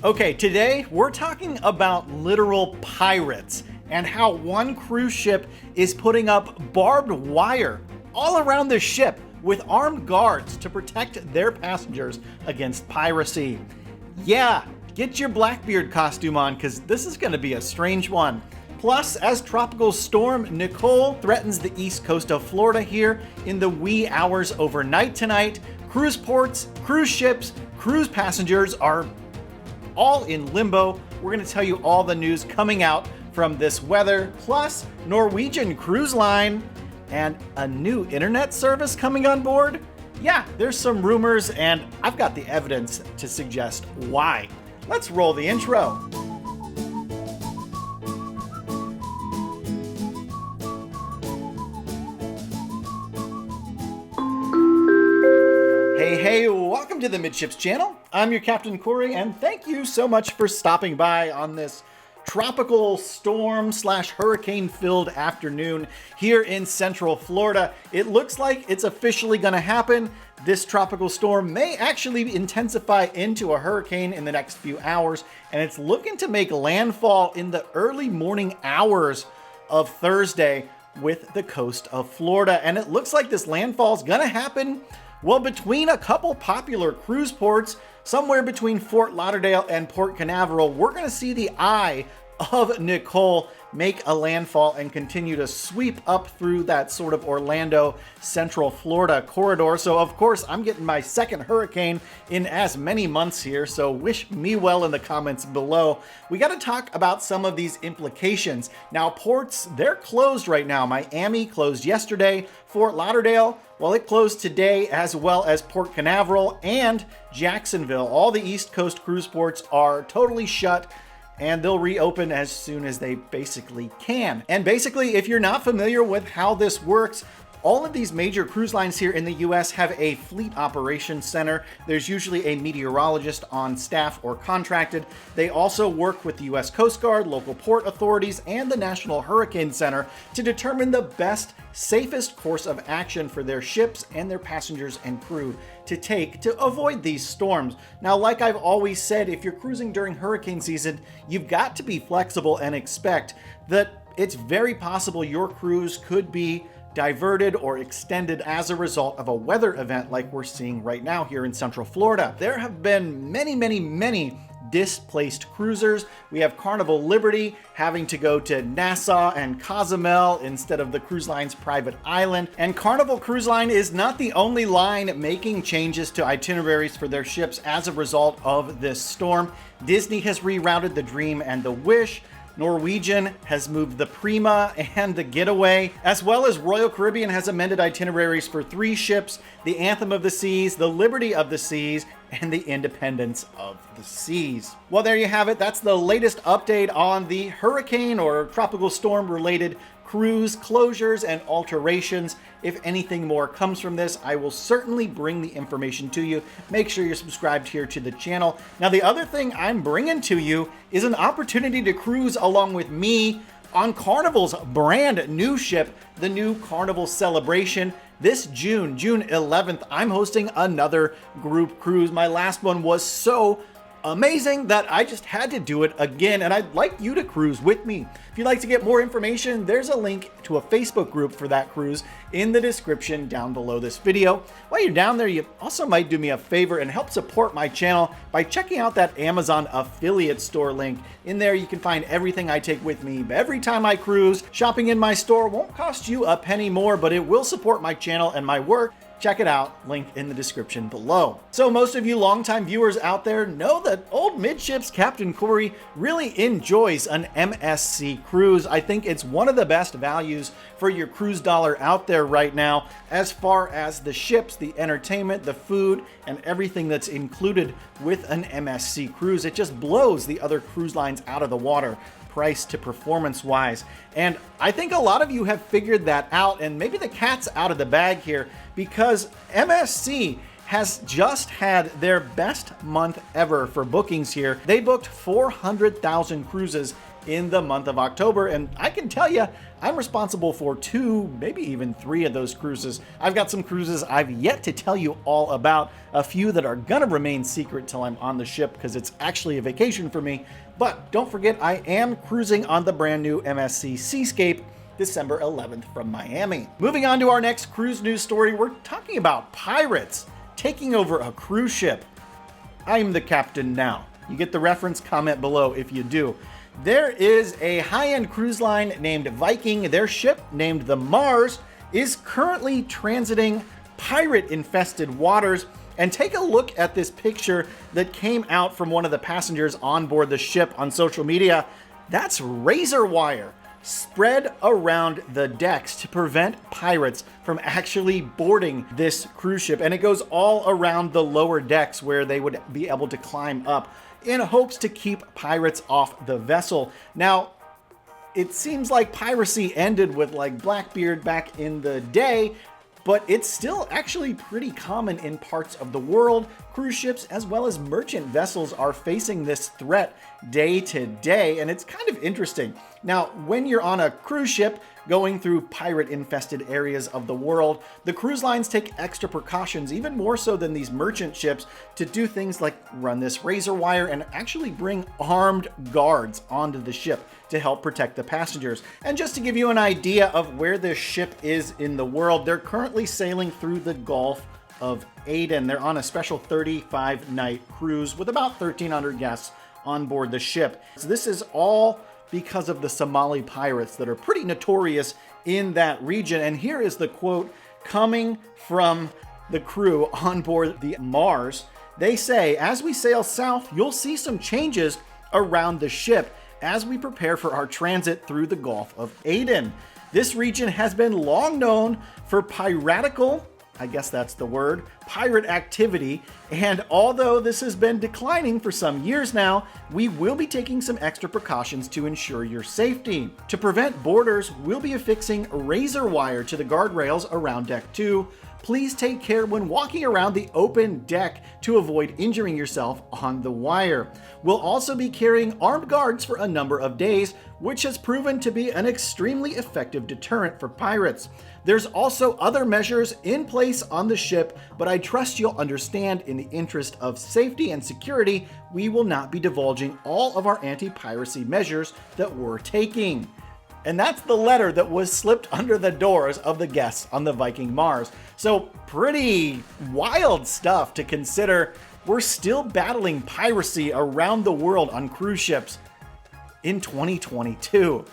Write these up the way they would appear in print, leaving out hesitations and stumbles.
Okay, today we're talking about literal pirates and how one cruise ship is putting up barbed wire all around the ship with armed guards to protect their passengers against piracy. Yeah, get your Blackbeard costume on because this is going to be a strange one. Plus, as tropical storm Nicole threatens the east coast of Florida here in the wee hours overnight tonight, cruise ports, cruise ships, cruise passengers are all in limbo. We're going to tell you all the news coming out from this weather, plus Norwegian Cruise Line and a new internet service coming on board. Yeah, there's some rumors and I've got the evidence to suggest why. Let's roll the intro. Hey, welcome to the Midships channel. I'm your Captain Corey, and thank you so much for stopping by on this tropical storm / hurricane filled afternoon here in Central Florida. It looks like it's officially going to happen. This tropical storm may actually intensify into a hurricane in the next few hours, and it's looking to make landfall in the early morning hours of Thursday with the coast of Florida. And it looks like this landfall is going to happen between a couple popular cruise ports, somewhere between Fort Lauderdale and Port Canaveral. We're going to see the eye of Nicole make a landfall and continue to sweep up through that sort of Orlando, Central Florida corridor. So, of course, I'm getting my second hurricane in as many months here, so wish me well in the comments below. We got to talk about some of these implications. Now, ports, they're closed right now. Miami closed yesterday. Fort Lauderdale, well, it closed today, as well as Port Canaveral and Jacksonville. All the East Coast cruise ports are totally shut, and they'll reopen as soon as they basically can. And basically, if you're not familiar with how this works, all of these major cruise lines here in the US have a fleet operations center. There's usually a meteorologist on staff or contracted. They also work with the US Coast Guard, local port authorities, and the National Hurricane Center to determine the best, safest course of action for their ships and their passengers and crew to take to avoid these storms. Now, like I've always said, if you're cruising during hurricane season, you've got to be flexible and expect that it's very possible your cruise could be diverted or extended as a result of a weather event like we're seeing right now here in Central Florida. There have been many displaced cruisers. We have Carnival Liberty having to go to Nassau and Cozumel instead of the cruise line's private island. And Carnival Cruise Line is not the only line making changes to itineraries for their ships as a result of this storm. Disney has rerouted the Dream and the Wish. Norwegian has moved the Prima and the Getaway, as well as Royal Caribbean has amended itineraries for 3 ships, the Anthem of the Seas, the Liberty of the Seas, and the Independence of the Seas. Well, there you have it. That's the latest update on the hurricane or tropical storm related cruise closures and alterations. If anything more comes from this, I will certainly bring the information to you. Make sure you're subscribed here to the channel. Now, the other thing I'm bringing to you is an opportunity to cruise along with me on Carnival's brand new ship, the new Carnival Celebration. This June 11th, I'm hosting another group cruise. My last one was so amazing that I just had to do it again, and I'd like you to cruise with me. If you'd like to get more information, there's a link to a Facebook group for that cruise in the description down below this video. While you're down there, you also might do me a favor and help support my channel by checking out that Amazon affiliate store link. In there, you can find everything I take with me every time I cruise. Shopping in my store won't cost you a penny more, but it will support my channel and my work. Check it out, link in the description below. So most of you longtime viewers out there know that old Midships Captain Corey really enjoys an MSC cruise. I think it's one of the best values for your cruise dollar out there right now, as far as the ships, the entertainment, the food, and everything that's included with an MSC cruise. It just blows the other cruise lines out of the water, price to performance wise. And I think a lot of you have figured that out, and maybe the cat's out of the bag here, because MSC has just had their best month ever for bookings here. They booked 400,000 cruises in the month of October. And I can tell you, I'm responsible for 2, maybe even 3 of those cruises. I've got some cruises I've yet to tell you all about, a few that are gonna remain secret till I'm on the ship because it's actually a vacation for me. But don't forget, I am cruising on the brand new MSC Seascape December 11th from Miami. Moving on to our next cruise news story, we're talking about pirates taking over a cruise ship. I'm the captain now. You get the reference? Comment below if you do. There is a high-end cruise line named Viking. Their ship, named the Mars, is currently transiting pirate-infested waters. And take a look at this picture that came out from one of the passengers on board the ship on social media. That's razor wire spread around the decks to prevent pirates from actually boarding this cruise ship. And it goes all around the lower decks where they would be able to climb up in hopes to keep pirates off the vessel. Now, it seems like piracy ended with like Blackbeard back in the day, but it's still actually pretty common in parts of the world. Cruise ships as well as merchant vessels are facing this threat day to day, and it's kind of interesting. Now, when you're on a cruise ship going through pirate-infested areas of the world, the cruise lines take extra precautions, even more so than these merchant ships, to do things like run this razor wire and actually bring armed guards onto the ship to help protect the passengers. And just to give you an idea of where this ship is in the world, they're currently sailing through the Gulf of Aden. They're on a special 35-night cruise with about 1,300 guests on board the ship. So this is all because of the Somali Pirates that are pretty notorious in that region. And here is the quote coming from the crew on board the Mars. They say, "As we sail south, you'll see some changes around the ship as we prepare for our transit through the Gulf of Aden. This region has been long known for piratical," I guess that's the word, pirate activity. "And although this has been declining for some years now, we will be taking some extra precautions to ensure your safety. To prevent boarders, we'll be affixing razor wire to the guardrails around deck 2. Please take care when walking around the open deck to avoid injuring yourself on the wire. We'll also be carrying armed guards for a number of days, which has proven to be an extremely effective deterrent for pirates. There's also other measures in place on the ship, but I trust you'll understand in the interest of safety and security, we will not be divulging all of our anti-piracy measures that we're taking." And that's the letter that was slipped under the doors of the guests on the Viking Mars. So pretty wild stuff to consider. We're still battling piracy around the world on cruise ships in 2022.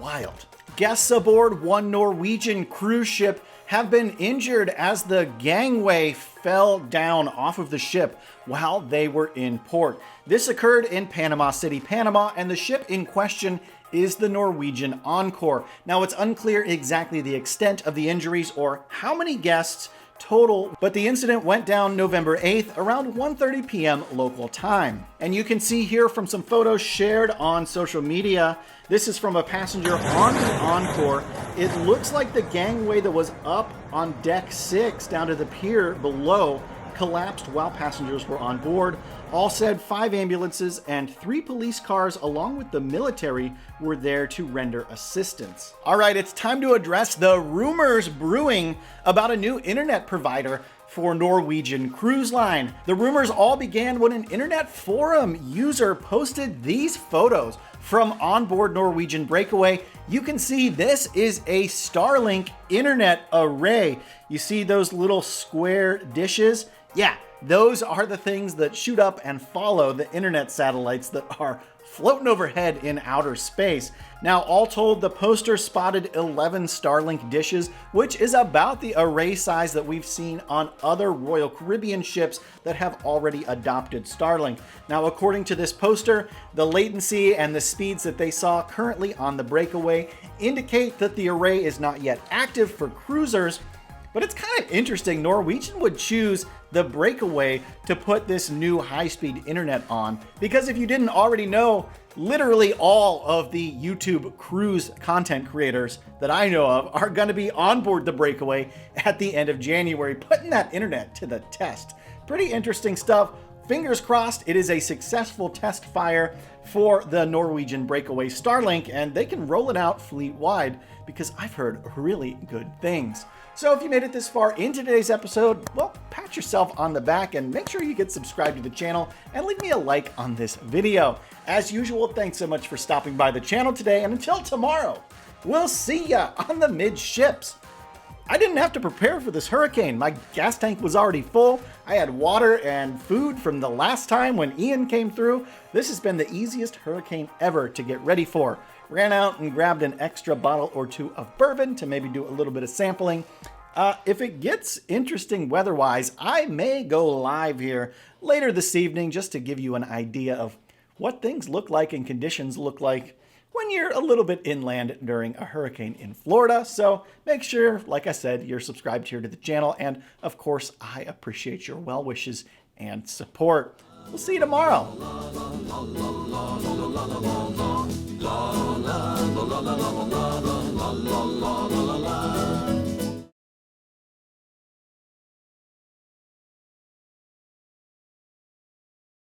Wild. Guests aboard one Norwegian cruise ship have been injured as the gangway fell down off of the ship while they were in port. This occurred in Panama City, Panama, and the ship in question is the Norwegian Encore. Now, it's unclear exactly the extent of the injuries or how many guests total, but the incident went down November 8th around 1:30 p.m. local time. And you can see here from some photos shared on social media, this is from a passenger on the Encore. It looks like the gangway that was up on deck 6 down to the pier below collapsed while passengers were on board. All said, 5 ambulances and 3 police cars along with the military were there to render assistance. All right, it's time to address the rumors brewing about a new internet provider for Norwegian Cruise Line. The rumors all began when an internet forum user posted these photos from onboard Norwegian Breakaway. You can see this is a Starlink internet array. You see those little square dishes? Yeah, those are the things that shoot up and follow the internet satellites that are floating overhead in outer space. Now, all told, the poster spotted 11 Starlink dishes, which is about the array size that we've seen on other Royal Caribbean ships that have already adopted Starlink. Now, according to this poster, the latency and the speeds that they saw currently on the Breakaway indicate that the array is not yet active for cruisers. But it's kind of interesting, Norwegian would choose the Breakaway to put this new high-speed internet on, because if you didn't already know, literally all of the YouTube cruise content creators that I know of are going to be on board the Breakaway at the end of January, putting that internet to the test. Pretty interesting stuff. fingers crossed it is a successful test fire for the Norwegian breakaway Starlink and they can roll it out fleet-wide, because I've heard really good things. So if you made it this far into today's episode, well, pat yourself on the back and make sure you get subscribed to the channel and leave me a like on this video. As usual, thanks so much for stopping by the channel today, and until tomorrow, we'll see ya on the Midships. I didn't have to prepare for this hurricane. My gas tank was already full. I had water and food from the last time when Ian came through. This has been the easiest hurricane ever to get ready for. Ran out and grabbed an extra bottle or two of bourbon to maybe do a little bit of sampling. If it gets interesting weather-wise, I may go live here later this evening just to give you an idea of what things look like and conditions look like when you're a little bit inland during a hurricane in Florida. So make sure, like I said, you're subscribed here to the channel. And of course, I appreciate your well wishes and support. We'll see you tomorrow. La la la la la la la la la la la la la la.